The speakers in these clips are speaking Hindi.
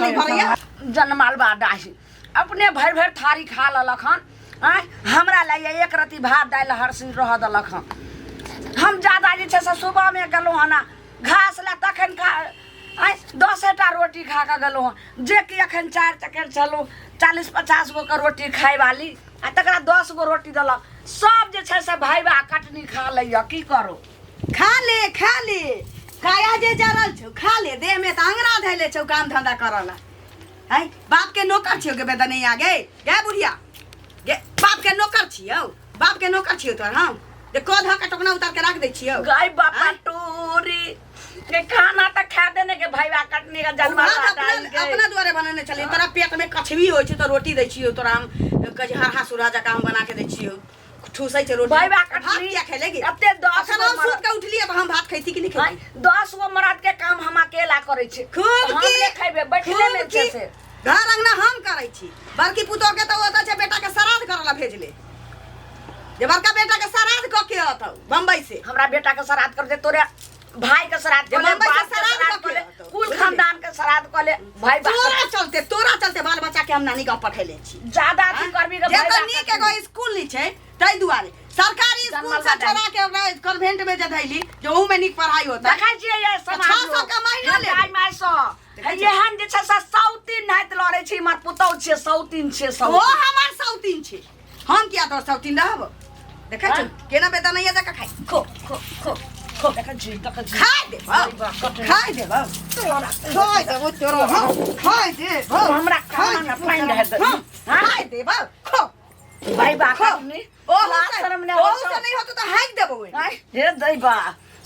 नहीं भरैया जनमाल बा डाही अपने भर भर थारी खा ललक हन हमरा लिए एक रति भात दाल हरसी रह दलक हन हम ज्यादा जे से सुबह में गलो हना घास ला तखन खा 10टा रोटी खा के गलो हन जे कि अखन 4 चक्कर चलो 40-50 गो के रोटी खाए वाली आ तकरा 10 गो रोटी दलक सब जे से भाई बा कटनी खा लैया की करो खा ले काया जे जरल छौ खा ले देह में त अंगरा धैले छौ काम धंधा करला है बाप के नौकर छियो के बेदनैया गे बुढ़िया गे बाप के नौकर छियो तोर हम जे कोध के टोकना उतार के रख दै छियो गाय बापा टोरी के खाना त खा देने के भाई बा कटनी का जन्म अपना द्वारे बनाने चले तोरा पेट में कछवी होय छै तो रोटी दै छियो तोरा हम कहि हरहा सुराजा काम बना के दै छियो ठूसै छै रोटी भाई बा कटनी क्या खेलेगी अते 10 गो सूत के उठलिए तो हम भात खैती कि नहीं खैती 10 गो मर्द के काम हम अकेला करै छी खूब हम ले खैबे बैठले में छै से घर अंगना हम करै छी बड़की पुतो के तो ओता छै बेटा के श्राद्ध करला भेजले जे बड़का बेटा के श्राद्ध क के आतौ बम्बई से हमरा बेटा के श्राद्ध कर दे तोरे भाई के श्राद्ध कर ले बाप के श्राद्ध कर ले कुल खानदान के श्राद्ध कर ले भाई तोरा चलते बाल बच्चा के हम नानी गांव पठेले छी ज्यादा अथी करबी के भाई जतनी के एगो स्कूल नहीं छै तै दुआरे सरकारी स्कूल से छोड़ा के ओकरा कन्वेंट में जे धैली जो ऊ में निक पढ़ाई होता देखै छियै ये समाज 600 का महीना ले भाई माय सो एहन जे छै सौतीन नाइत लड़ै छी मत पुतौ छै सौतीन छै सौ ओ हमर सौतीन छै हम किया तोर सौतीन रहब देखै छ केना बेटा नहीं जका खाई खो देखै छी खाई दे खाई दे हमरा खाना ना फाइन है खाई दे खो भाई बा कटनी ओ शर्म नहीं होतो तो हाइक देबो हे दै बा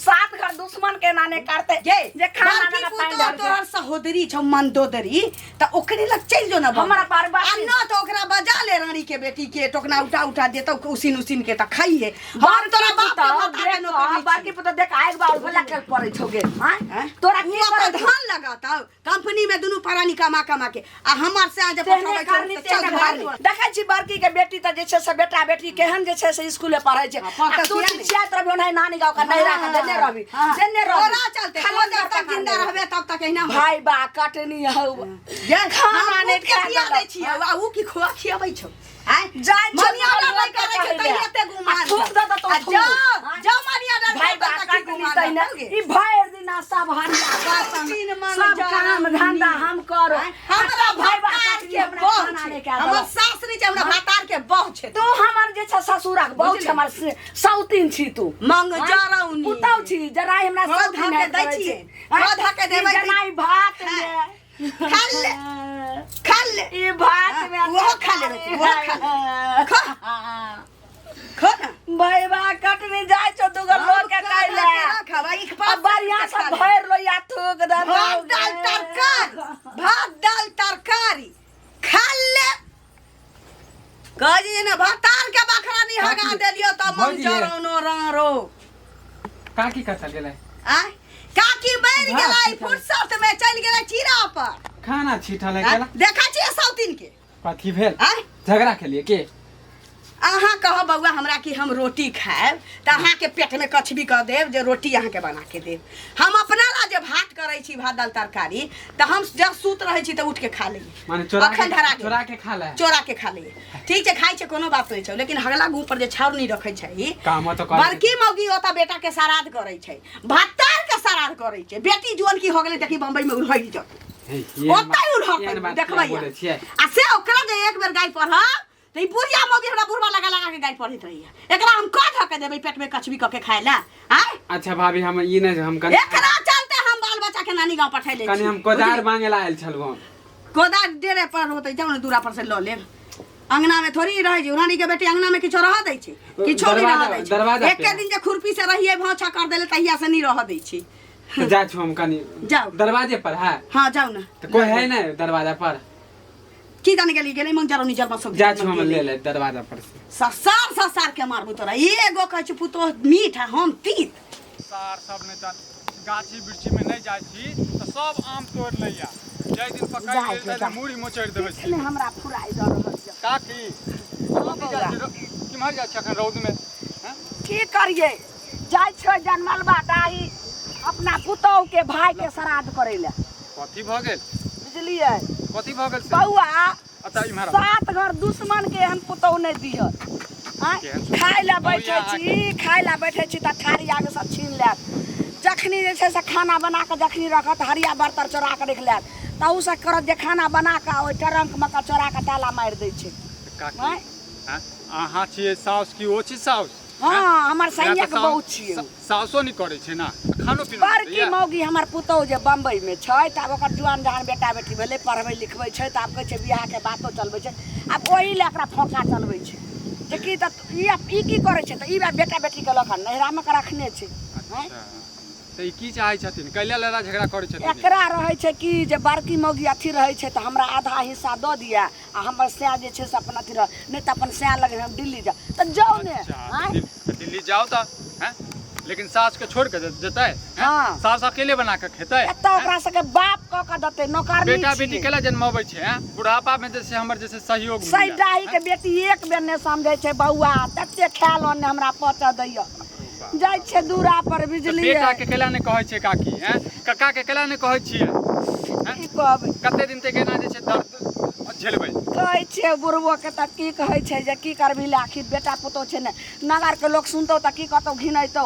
सात घर दुश्मन के नाने करते जे खाना ना फाइन दे तोहर सहोदरी छ मंदोदरी त ओकरे लग चल जो ना हमरा पारबासी अन्ना तो ओकरा बजा ले रानी के बेटी के टोकना उठा देतो उसिन के त खाइए हम तोरा बाप के बता के नौकर बाकी पता देख आएक बाल भला के पड़ै छौगे हां तोरा की कर धान लगाता कंपनी में दुनु परानी कमा के आ हमर से आज पठबै छ चल घर देखै छी बड़की के बेटी त जे छै से बेटा बेटी केहन जे छै से स्कूल पढ़ै छै तू शिक्षित रहबे ओनै नानी गांव का नैरा के देने रहबी तोरा चलते हम जब तक जिंदा रहबे तब तक एना भाई बा कटनी हौ खाना नहीं खिया दै छी आ ऊ की खोआ खियाबै छौ जाय मनिया डर नहीं करे छै तै एते गुमान थूक द त तो जा मनिया डर भाई बा कटनी तै न ई भैर दिन सब हरिया सब काम धंधा हम करो हमरा भाई बा कटनी अपना खाना नहीं खा हमर सास नहीं छै हमरा भातार के बहु छै तू हमर जे छ ससुरक बहु छै हमर सौतीन छी तू मंग जरौनी पुतौ छी जरा हमरा सौतीन के दै छी आधा के देबै जनाई भात में खा ले ये भात में वो खा ले वो खा खा ना भाई बा कटनी जाय छ तू घर लोग के खाइ ले खावा एक अब बढ़िया से भैर लो या थूक द भात दाल तरकारी खा ले कही ना भातार के बखरा नहीं हगा देलियो त मन जरौनो रारो काकी कथा गेलै आ काकी बैर गेलै फुर्सत में चल गेलै चीरा पर खाना छीटा लगेला देखा छी सौतीन के कथी भेल झगड़ा के लिए के अहाँ कह बउआ हमरा कि हम रोटी खाएब त अहाँ के पेट में कछबी कर देब जे रोटी अहाँ के बना के देब हम अपना ला जे भात करै छी भात दाल तरकारी त हम जब सूत रहै छी त उठ के खा लेई माने चोरा के खा ले ठीक छै खाइ छै कोनो बात नहीं छै लेकिन हगला गु पर जे छाउर नहीं रखै छै काम त कर बड़की मौगी ओता बेटा के श्राद्ध करै छै भातार के श्राद्ध करै छै बेटी जोन की हो गेलै देखी बम्बई में उड़ै जत ओतै उड़ै देखबै आ से ओकरा जे एक बेर गाय पढ़ त ई बुढ़िया मौगी हमरा बुढ़वा लगा के गाय पढ़ैत रहिए एकरा हम क ध के देबै पेट में कछबी क के खाय ला हैं अच्छा भाभी हम ई नै हम कनी एकरा चलते हम बाल बच्चा के नानी गांव पठै ले कनी हम कोदार मांगे ला आइल छलगो कोदार डेरे पर होतै जाउ ने दूरा पर से ल लेब अंगना में थोड़ी रह जे रानी के बेटी अंगना में किछो रह दै छै किछो नहीं रह दै छै एक दिन जे खुरपी से रहिए भौछा कर देले तहिया से नहीं रह दै छै तो जा छु हम कनी जाओ दरवाजे पर है हां जाओ ना तो कोई है ना दरवाजा पर की जाने के लिए गेलै मन जरो निजर बस जा छु हम ले ले दरवाजा पर से ससार के मारबो तोरा एगो कहै छ पुतो मीठ है हम तीत सार सब ने गाछी बिरछी में नहीं जाय छी तो सब आम तोड़ लैया जय दिन पकाई ले मुड़ी मोचड़ देबै छी हमरा फुराई द रहल छै काकी कि मर जा छ रौद में हैं की करिए जाय छ जनमलबा डाही अपना पुतौ के भाई के श्राद्ध करे ले कथी भ गेल बुझलिए कथी भ गेल से बउआ अच्छा इम्हर 7 घर दुश्मन के एहन पुतौ नहीं दियत खाय ला बैठे छी त थारी आगे से छीन लेत जखनी जे छै से खाना बना के जखनी रखत हरिया बर्तन चोरा के रख लेत ताऊ से करत जे खाना बना के ओइ ट्रंक में का चोरा के ताला मार दै छै काकी अहाँ छियै साउस की ओ छी साउस हाँ हमर सैया के बहुत छियै साउसो नहीं करे छै ना खानो पीनो बड़की मौगी हमर पुतौ जे बम्बई में छै त आब ओकर जुआन जहान बेटा बेटी भेलै पढ़बै लिखबै छै त आब कहै छै बियाह के बातो चलबै छै आब ओही ले एकरा फोका चलबै छै जे की त ई की करे छै त ई बेटा बेटी के लखन नहिरा में के रखने छै त ई की चाहै छथिन कैला लड़ा झगड़ा करे छथिन एकरा रहै छै कि जे बड़की मौगी अथी रहै छै त हमरा आधा हिस्सा दऽ दिया आ हमर सैया जे छै से अपन अथी रह नहीं त अपन सैया लगे हम दिल्ली जा त जाओ ने दिल्ली जाओ त हैं लेकिन सास के छोड़ के जतै हाँ। सास अकेले बना के खेतै एत ओकरा सबके बाप क के दते नौकरनी बेटा बेटी केला जन्माबै छै हैं बुढ़ापा में जैसे हमर जैसे सहयोग सही डाही के बेटी एक बेर ने समझै छै बउआ तते खायल ने हमरा पचा दैया जाइ छै दूरा पर बिजली बेटा के केला ने कहै छै काकी हैं कक्का के केला ने कहै छियै की कहबै कते दिन तक एना जे छै दर्द झेलबै कहै छै बुढ़बो के त की कहै छै जे की करबी ले आखिर बेटा पुतो छै ने नगर के लोग सुनतौ त की कहतौ घिनैतौ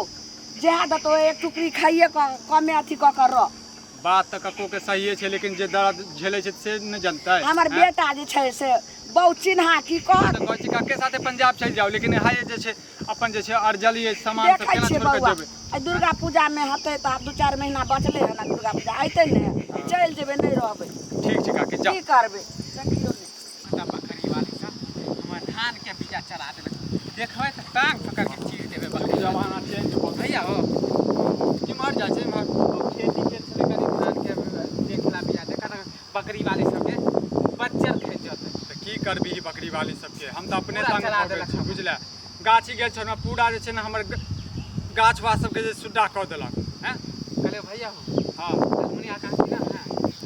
जेहा दतो एक टुकड़ी खाइए कमे अथी क कर रह बात त कक्को के सही छै लेकिन जे दर्द झेलै छै से न जानतै हमर बेटा जे छै से बहुत चिन्हा की कह त कहै छै कक्के साथे पंजाब चल जाओ लेकिन हाय जे छै अपन जे छै अर्जली सामान सब देखै केना छियै छोड़ के बउआ जेबै आई दुर्गा पूजा में हतै त आब 2-4 महीना बचले है ना दुर्गा पूजा आइते ने चल जेबै नहीं रहबै ठीक छै काकी जाओ की करबै देखियो ने आटा बकरी वाली का हमर धान के बीजा चरा देलक देखबै त टांग पकड़ के चीर देबै बकरी जमाना चेंज हो भैया हो इमहर जाइ छै इमहर खेती के छले करी धान के देखला बिया देखा ना बकरी वाली सबके बच्चर खैत जते त की करबी बकरी वाली सबके हम त अपने पूरा तंग चला हो गेल देलक छी हम। बुझले गाछी गेल छौ पूरा जे छै ने हमर गाछ वास सबके जे सुड्डा क देलक हैं कहले भैया हो हां मुनिया कहाँ की ना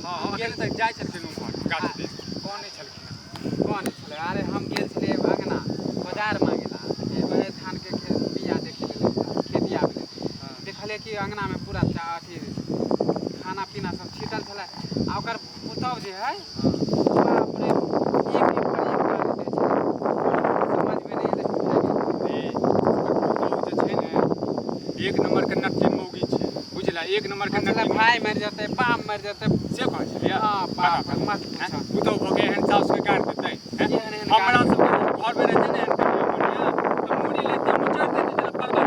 हां गेल त जाइ छथिन उमहर गाछ दिस कोन नहीं छलखिन कौन छले अरे हम गेल छले अंगना बाजार मांगेला एबे धान के बिया देखे ले खेती आबे देखले कि अंगना में पूरा अथी खाना पीना सब छिटल छले आ ओकर पुतौ जे है बाप रे एक एक पर एक कर दे छै समझ में नहीं आले जे छै ने एक नंबर के नट्टी मौगी छै बुझला एक नंबर के मतलब नट्टी भाई मर जाते बाप मर जाते से कहै छलियै हाँ बाप मत पूछो पुतौ भगे एहन साउस के गाड़ देतै एहन एहन हमरा गाड़- सब घर में रहते ने एहन करिया तो मुड़ी लेते मुचर देते जेना परवा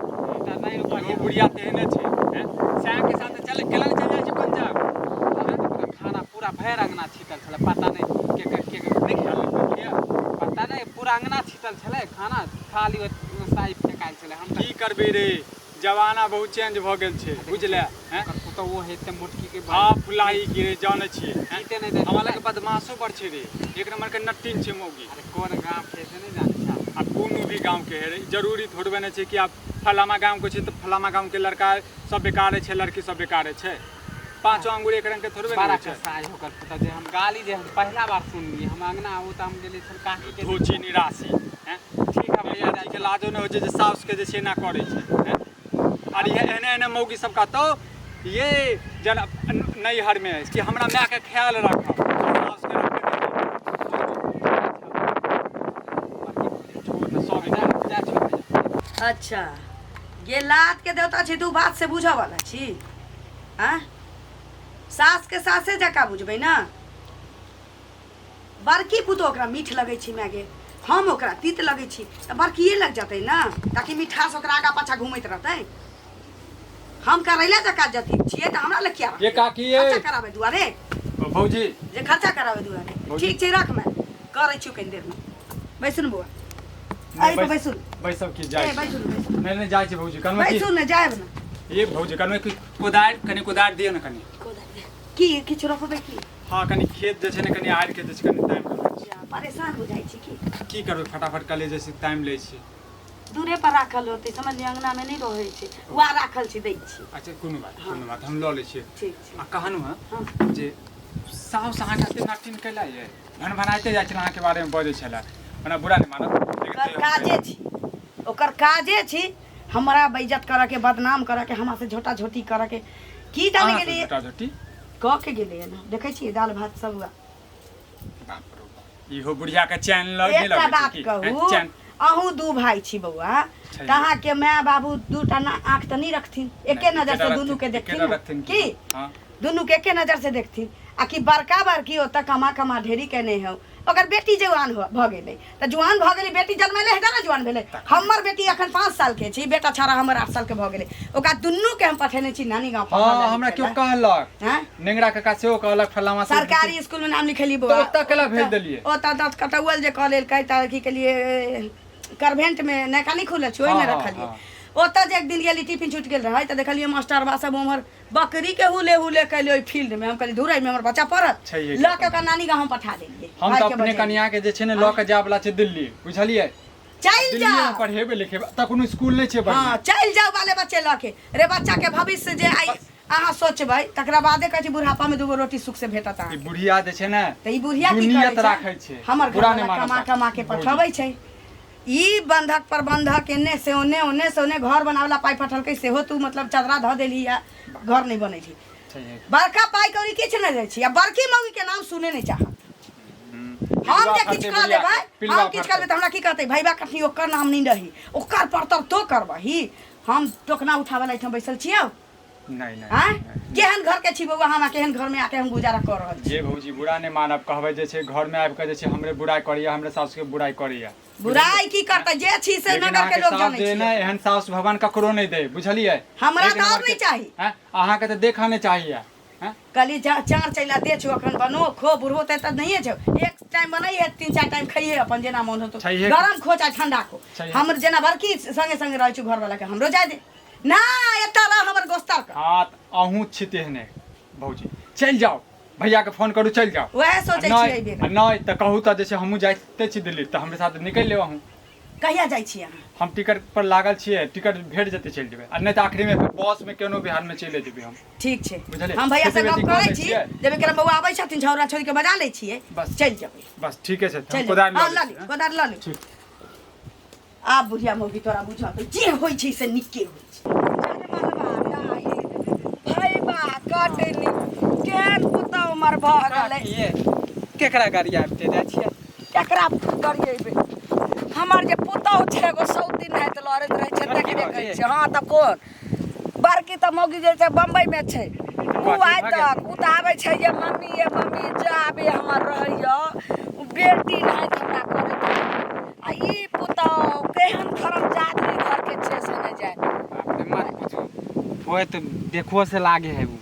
के बुढ़िया तेहने छै सैया के साथ चल केला चल जाइ छै पंजाब खाना पूरा भैर अंगना छिटल छले पता नहीं के नहीं ख्याल पता नहीं पूरा अंगना छिटल छले खाना खाली साई फेकाल छले हम की करबे रे जमाना बहुत चेंज भ गेल छै बुझले हैं तो वो हेते मोटकी के हां फुलाई गिरे जाने छियै जीते नहीं दे हमरा लगे बदमाशो बड़ छै रे एक नंबर के नट्टीन छै मौगी अरे कौन गांव के से नहीं जाने छा आ कोनो भी गांव के है जरूरी थोड़बे नहीं छै कि आप फलामा गांव के छै तो फलामा गांव के लड़का सब बेकार छै लड़की सब बेकार छै पांचों अंगूर एक रंग के थोड़बे बड़ा नहीं छै कसाई होकर पता जे हम गाली जे हम पहला बार सुनली हम अंगना वो त हम गेली छल काकी के धोची निराशी हैं ठीक है भैया भैया जी के लाजो नहीं हो छै जे साउस के जे छै ना करे छै हैं और ये एने एने मौगी सब कहतो ये जन नैहर में है कि हमरा माय के ख्याल रखब साउस के रखे अच्छा ये लात के देवता छी तू बात से बुझा वाला छी हाँ सास के सासे जका बुझबै ना बड़की पुतो ओकरा मीठ लगै छी मागे हम ओकरा तीत लगै छी त बड़किए लग जतै ना ताकि मिठास ओकरा आगा पाछा घुमैत रहतै हम करैला जका जती छियै त हमरा लग क्या ये काकी ये खर्चा कराबे दुआरे भौजी जे खर्चा कराबे दुआरे ठीक छै रख मैं करै छी कनि देर में बैसुन बुआ आई तो बैसुन बैसब की ए जाय बैसुन बैसुन नहीं नहीं जाय छै भौजी कनवे की बैसुन ने जायब ना ये भौजी कनवे की कोदार दियो ना कनी की किछु रखबै की हां कनी खेत जे छै ने कनी आड़ के जे छै कनी टाइम परेशान हो जाइ छी की करबै फटाफट कले जैसे टाइम लै छी दूरे पर राखल होतै समझ अंगना में नहीं रहै छै वहाँ राखल छी दै छी अच्छा कोनो बात हम लऽ लै छियै ठीक छै आ कहनु हाँ। हां जे साउस अहाँ कते नाटिन कैला ये भनभनाइते जाइ छल अहाँ के बारे में बजै छला हमरा बुरा नहीं मानब ओकर काजे छी ओकर काजे छी हमारा बेइज्जत करे के, बदनाम करे के, हमरा से झोटा झोटी करे के की जाने के लिए कह के गेले ना। देखे छी दाल भात सब हुआ। बाप रे बाप, इहो बुढ़िया के चैन लग गेल। एकटा बात कहू, अहूँ दू भाई छी बउआ, तहाँ के माय बाबू दूटा ना आँख तो नहीं रखथिन, एके नजर से दुनू के देखथिन की दुनू के एके नजर से देखथिन। आ कि बड़का बड़की होता कमा कमा ढेरी के नहीं हो, अगर बेटी जवान भ गेलै त जवान भ गेलै, बेटी जन्मेले है ना जवान भेलै। हमर बेटी अखन 5 साल के छी, बेटा छोरा हमर 8 साल के भ गेलै। ओकरा दुनू के हम पठेने छी नानी गांव। हां हमरा क्यों कहलक हैं, नेंगरा काका से ओ कहलक फलामा सरकारी स्कूल में नाम लिखेली बुआ, तो ओतऽ केला भेज देलिए। ओतऽ दस कटौल जे कॉलेज कहि त की के लिए कन्वेंट में नैका नहीं खुलल छै, ओइ में रखलिए। ओतऽ जे एक दिन गेली टिफिन छूट गेल रहे त देखलिए मास्टर बा सब उमर बकरी के हुले हुले कैले ओइ फील्ड में। हम कहली धुराई में हमर बच्चा पढ़त, ल के ओकरा नानी गांव हम पठा देलिए। हम त अपने कन्या के जे छै ने ल के जाय वाला छै दिल्ली, बुझलिए? चल जा पढ़ेबे लिखे त कोनो स्कूल नहीं छै बढ़िया। हां चल जाओ वाले बच्चे ल के रे, बच्चा के भविष्य जे आई अहाँ सोचबै तकरा बादे कहै छी बुढ़ापा में दूगो रोटी सुख से भेटत। ई बुढ़िया जे छै ने त ई बुढ़िया की नियत राखै छै, हमर घर कमा कमा के पठबै छै। ई बंधक प्रबंधक एने से ओने घर बनावला पाई पठलकै, सेहो तू मतलब चदरा ध देली या घर नहीं बनै छी। बड़का पाई कौड़ी किछ नहीं दै छी, आ बड़की मौगी के नाम सुने नहीं चाहत। हम जे किछ कह देबै, हम किछ करबै त हमरा की कहतै, भैया कखनी ओकर नाम नहीं रही, ओकर परतर तो करबही। हम टोकना उठावला एठाम बैसल छियौ नहीं केहन घर के छी बउआ, हम केहन घर में आके हम गुजारा कर रहल छी। जे भौजी बुरा नहीं मानब, कहबै जे छै घर में आबि के जे छै हमरे बुराई करिया, हमरे सास के बुराई करिया। बुराई की करते, जे छी से नगर के लोग जानै छै। नहीं एहन सास भगवान ककरो नहीं दे, बुझलिए? हमरा त और नहीं चाही, हैं अहाँ के त देखा नहीं चाहिए। हैं कली चार चैला दे छु, अखन बनो खो बुढ़ो त नहीं छौ। एक टाइम बनई है, 3-4 टाइम खाइए अपन जेना मन हो तो, गरम खो चाहे ठंडा खो। हमर जेना बड़की संगे संगे रहै छु घर वाला के, हमरो जाय दे ना एता रह हमर गोस्तर का। हां अहूँ छी तेहने भौजी, चल जाओ भैया के फोन करू, चल जाओ। वह सोचै छी एबे नहीं त कहू त जैसे हमहू जाइते छी दिल्ली त हमरे साथ निकल लेब। अहूँ कहिया जाइ छी अहाँ? हम टिकट पर लागल छिए, टिकट भेट जेते चल जेबे, आ नहीं त आखिरी में बस में केनो बिहार में चले जेबे हम। ठीक छै, बुझलिए? हम भैया से गप करै छी, जब एकरा बउआ आबै छथिन झौरा छोड़ के बजा लै छिए, बस चल जेबै। बस ठीक है, चल कोदार कोदार ल ले। आ बुढ़िया मौगी तोरा बुझत जे होई छै से निके होई छै। भाई बा काटनी केन पुता उमर भ गेलै, केकरा गाड़ी आबते दै छियै, केकरा करिएबे? हमर जे पुतौ छै एगो सौतीन है त लड़ैत रहै छै, देखबे कहै छै। हां त कोन बड़की त मौगी जे छै बम्बई में छै, उ आइ तक उ त आबै छै ये मम्मी जाबे हमर रहैया, उ बेटी नहीं हमरा करे। आ ई पुतौ केहन खराब जादरी घर के छै से नहीं जाय। बाप रे मत पूछो, ओए तो देखो से लागे है। वो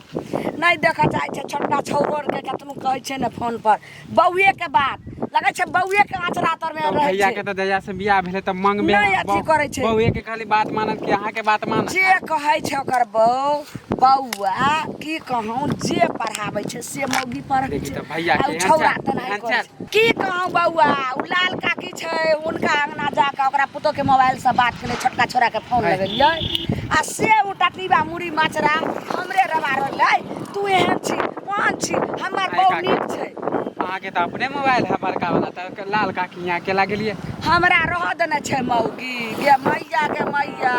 नहीं देखा चाहे छै, छोटका छौरन के कतनो कहै छै ने फोन पर बउए के बात लगे छै, बउए के आंचरा तर में रहै छै। भैया के त दया से बियाह भेले त मंग में नहीं अथी करे छै, बउए के खाली बात मानत कि अहाँ के बात मानत। जे कहै छै ओकर बउआ की कहूं, जे पढ़ाबै छै से मौगी पढ़ै छै। भैया के छौरा त नहीं कहै छै। की कहूं बउआ, उ लाल काकी छै, उनका अंगना जाके ओकरा पुतो के मोबाइल से बात केले, छोटका छोरा के फोन लगेलिए, आ से उ टटीबा मुड़ी माचरा हमरे रवा रहलै। तू एहन छी कौन छी, हमर बहू नीक छै। अहाँ के त अपने मोबाइल है बड़का वाला, त लाल काकी यहाँ के लागलिए। हमरा रह देने छै मौगी गे मैया के मैया,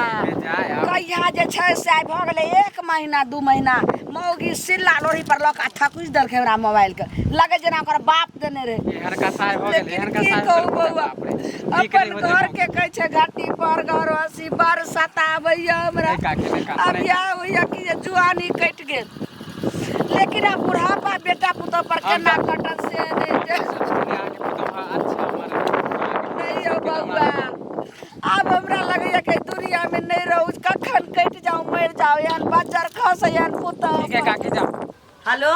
कहिया जे छै से भ गेलै 1 महीना 2 महीना मौगी सिल्ला लोढ़ी पर लक आ ठकुस देलकै हमरा मोबाइल के, लगे जेना ओकर बाप देने रहे। एहन का साय हो गेल, एहन का साय कहू बउआ, अपन घर के कहै छै घाटी पर घर हसी बार सताबैया हमरा। अब या होइया कि जे जुआनी कटि गेल, लेकिन अब बुढ़ापा बेटा पुतौ पर केना कटत से नहीं हो बउआ। अब हमरा लगैया कि दुनिया में नहीं रहू, कखन कटि जाऊं मर जाओ, एहन बजर खस एहन पुतौ। ठीक है काकी जाओ। हेलो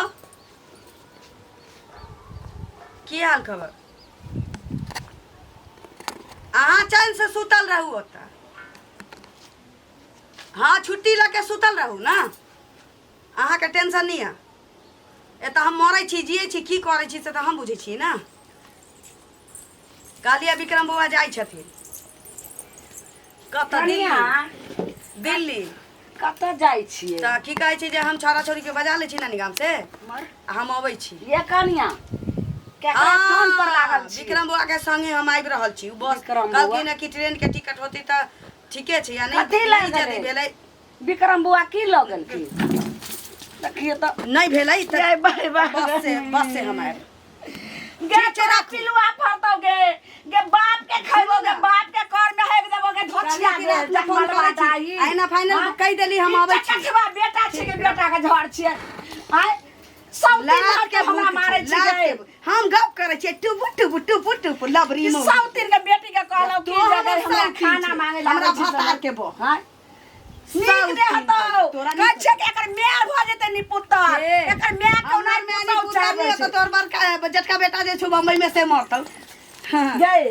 की हाल खबर? अहाँ चैन से सुतल रहू ओतऽ, हाँ छुट्टी लके सुतल रहू ना, अहाँ के टेंशन नहीं है। एतऽ हम मरै छी जियै छी की करै छी से तऽ हम बुझै छी ना। कालिया विक्रम बउआ जाइ छथिन कतऽ? दिल्ली। कतऽ जाइ छियै? तऽ की कहै छै जे हम छोरा छोरी के बजा लै छी नानी गाम से, हम अबै छी। ये कनिया केकरा फोन पर लागल छी? विक्रम बउआ के संगे हम आबि रहल छी। बस कहलखिन कि ट्रेन के टिकट होती त ठीके छै या कथी नहीं लग जदी गेलै? भेलै विक्रम बुआ की लगल की देखिए तो नहीं भेलै त जय बाय बाय बस से हमार गे चोरा पिलुआ फरतो गे बाप के खइबो गे बाप के कर में हेग देबो गे धोछिया गे फोन जखमल करै छी बादाई आइना फाइनल कहि देली हम आबै छी चकचवा बेटा छी के बेटा के झड़ छियै आय सब दिन लात के हमरा मारै छी गे हम गप करै छी टुबु लबरी में सब दिन के बेटी के कहलो की जगह हमरा खाना मांगे हमरा भतार के बो हां नीक दे हतो कच्छे के एकर मेल भ जेते नी पुत्तर एकर मेल कोना में नी पुत्तर तो तोर बार जटका बेटा जे छु बम्बई में से मरतौ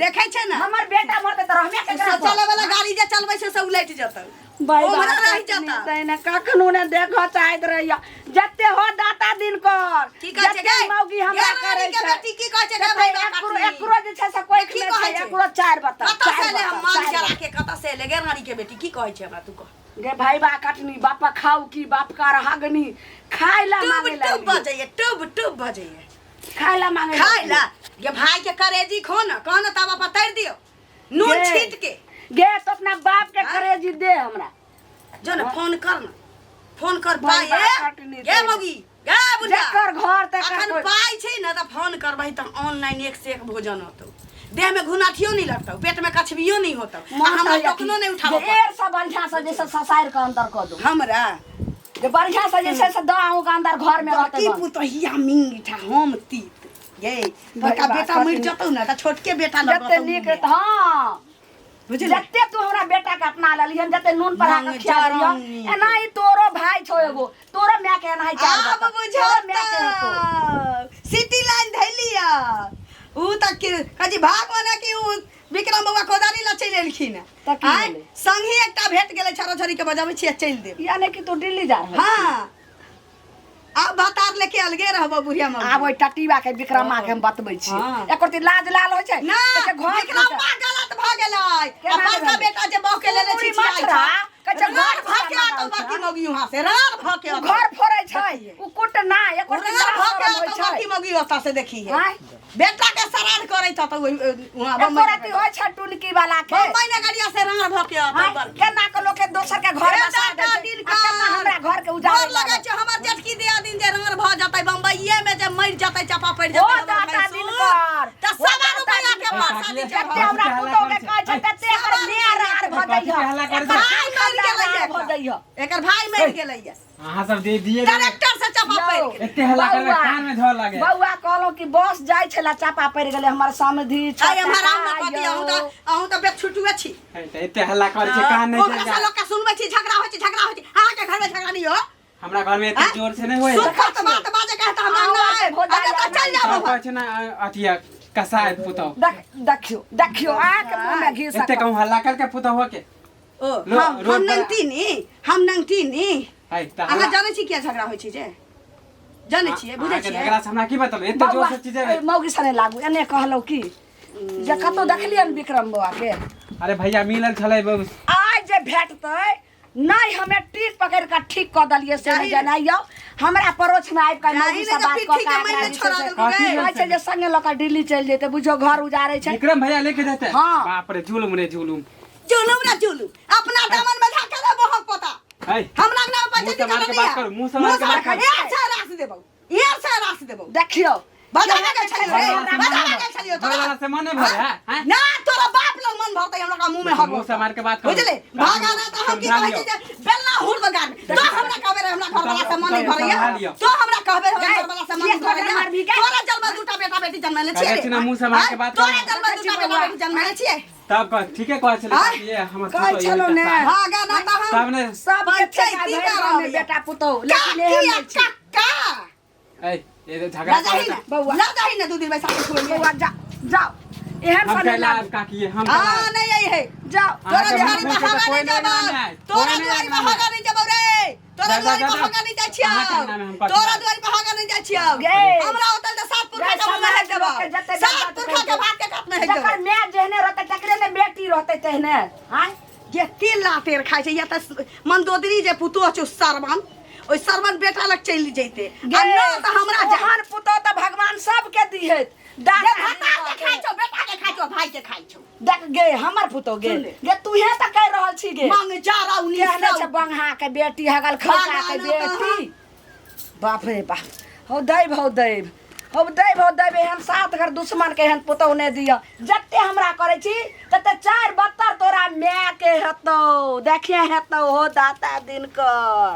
देखे छै ना हमर बेटा मरते त हमे के चले वाला गाड़ी जे चलबै छै से उलट जतौ भाई ओमरा बात रहि जतौ तैने कखनो ने देखो चाहत रहिया जत्ते हो दाता दिन कर की कहै छै गे मौगी हमरा करे के बेटी की कहै छै गे भाई एकरो जे छै से कोई की की कहै कहै छै? एकरो चार बता कतऽ से ले हम मान जरा के कतऽ से ले गे गाड़ी के बेटी की कहै छै हमरा तू कह गे भाई बा कटनी बापा खाऊ की बाप का रहगनी खाइला मांगे टुब ला बजैए टुब बजैए खाइला मांगे खाइला ये भाई के करेजी खो ना कह ना तवा पर तर दियो नून गे। छीट के गे तो अपना बाप के हाँ? करेजी दे हमरा जो ना फोन कर ना फोन कर भाई पाए बा काटनी गे दे। मगी गे बुढ़िया जेकर घर ते अखन पाई छै ना त फोन करबै त ऑनलाइन एक से एक भोजन होतौ देह में घुनाठियो नहीं लगतौ पेट में कछबियो नहीं होतौ आ हमरा टोकनो नहीं उठाबो ढेर सब बढ़िया से जैसे ससायर के अंदर कर दो हमरा जे बढ़िया से जैसे से दाऊ के अंदर घर में रहते की बन। पुतहिया मीठा हम तीत गे बड़का बा, बेटा मर जतौ ना त छोटके बेटा जत्ते लगतौ नीक हां बुझले जत्ते तू हमरा बेटा के अपना ललियन जत्ते नून पर के खिया दियो जरंगी। एना ही तोरो भाई छो एगो तोरो मैं के एना ही चार अब बता तोरो मैं के हतो बुझा सिटी लाइन धैलिया ऊ तक के कजी भाग मने कि ऊ विक्रम बाबा कोदारी ला चल एलखिन त की आय भेलै? संगी एकटा भेट गेलै छोरो छोरी के बजाबै छियै चल दे यानी कि तू दिल्ली जा रहा हां अब बतार लेके अलगे रहबो बुढ़िया में आब ओइ टटीबा के विक्रमा के हम बतबै छी हाँ। एकर ती लाज लाल होय छै ना कहै छै घर विक्रम बा गलत भ गेलै केना आ बड़का भेलै? बेटा जे बौ के लेले पूरी छी मछरा, कहै छै घर घर भाके फोड़ा आतो लागल बाकी छै। मौगी वहां से रार भाके आतो घर फोड़ै छै उ कुट ना एकर ती रार लाज भाके शरम होय आतो छै बाकी मौगी ओता से देखी है आय बेटा के सराद करे त वहां एको राती होय छै टुनकी वाला के बम्बई ने गाड़िया से रार भाके आतो आय, केना के लोग के दोसर के घर बसा दे छै दिन आ केना हमरा घर के उजाड़े डर लगे छै हमर जेठकी दिया दिन जे रार भ जतै बम्बईये में जे मर जतै चापा पड़ ओ जतै दाता दिन कर त सवा रुपया के परसा दी जत्ते हमरा पुतो के कहै छै तत्ते एकर मेयर आर भ दैय हल्ला कर दे। भाई मर गेलै भ दैय एकर भाई मर गेलै अहाँ सब दे दिए ट्रैक्टर से चापा पड़ गेलै एते हल्ला करबे कान में झड़ लागे बौआ कहलो कि बस जाय छला चापा पड़ गेलै हमर समधी आय हमरा न कथि अहूं त बेट छुटुए छी एते हल्ला करे छै कान ओ नहीं कैसा जाए लोग का सुनबै छी झगड़ा होय छै अहाँ के घर में झगड़ा नहीं हो हमरा घर में एते हाँ? जोर से नहीं होए सुखत बात बाजे कहता हमरा आवाज ना भोजा अगर त चल सब जाबो कहै छै ना अथिया कसाय पुतो देखियो आके मुंह में घी एते कहूं हल्ला करके पुतो हो के ओ लो, हम रोड पर- हम नंगटीनी है त अहाँ जानै छी किया झगड़ा होय छै जे जानै छियै बुझै छियै एकरा से हमरा की बतल एते जोर से चीजे मौगी सने लागू एने कहलो कि जे कतौ देखलियन विक्रम बौआ के अरे भैया मिलल छलै आज जे भेटतै नहीं हमें टीक पकड़ के ठीक क दलिए से नहीं। जनाइयो हमरा परोछ में आबि के नहीं, मौगी से नहीं तो बात पिट्ठी क के के मारि हमरा के छोड़ा जे देलकै। कहै छै जे संगे लऽ के दिल्ली चलि जेतै बुझो घर उजाड़ै छै विक्रम भैया लेके जाते हाँ। बाप रे जुलुम रे जुलुम जुलुम रे जुलुम अपना दामन में धके ले बहुत पता है हमरा ना मुंह बचे से मार के बात करू, मुंह से मार के बात करू। यार से रास देबो यार से रास देबो देखियो बजा के छलियो बजा बजा के छलियो बड़ा से मन भर है हैं? ना तोरा बाप लोग मन भरतै हमरा का मुंह में हग मुंह से मार के बात करू। बुझले भागा ना तो हम की कहै छै जे बेलना हुड़ बगान तो हमरा कहबे रे हमरा घर वाला से मन नहीं भरैया तो हमरा कहबे रे घर वाला से मन नहीं भरैया तोरा जन्म दूटा बेटा बेटी जन्मले छियै कहै छै ना मुंह से मार के बात करू। तोरा जन्म दूटा बेटा बेटी जन्मले छियै तब ठीके कहै छलै हाँ? ये हमर कहै पुतो छलो ने भागा ना तो हम तब ने सब के पंचायती छेका का में बेटा पुतो लेकिन एहन काकी नहीं छै काका ए ये झगड़ा लजाही करे ना बौआ। लजाही ना दू दिन में साथ छोड़ बौआ जा जाओ एहन हम सने कहला लागू काकी हम हां नहीं आई है जाओ तोरा अहाँके दुआरी मुँह में से हगा कोई नहीं नहीं जाबो माने। तोरा कोई नहीं दुआरी में माने। हगा नहीं जाबो रे तोरा जा, जा, दुआरी में जा, हगा नहीं जाइ छियौ अहाँके नाम हम कहै तोरा छी। दुआरी में हगा नहीं जाइ छियौ गे। हमरा होतल त सात पुरखा गे, के समाज में देबो के जते सात पुरखा के भात के कट में है जकर देबो मैं जेहने रहते तकरे ने बेटी रहते तेहने हां ये तिल लातेर खाइ छै या त मंदोदरी जे पुतो छ सरवन ओइ सरवन बेटा लग चलि जैते आ न त हमरा जा ओहन पुतो त भगवान सब के दिहत दादा भतार के खाइ छौ, बेटा के खाइ छौ, भाई के खाइ छौ। देख गे हमर पुतो गे सुन ले। गे तू हे त कह रहल छी गे मांग चारा उन्नीस कहने सौ। छ बंघा के बेटी हगल खलका के बागान बेटी बाप रे बाप हो दैव एहन 7 घर दुश्मन के एहन पुतौ ने दिया जत्ते हमरा करे छी तते 4 72 तोरा माय के हेतौ देखिए हेतौ हो दाता दिन कर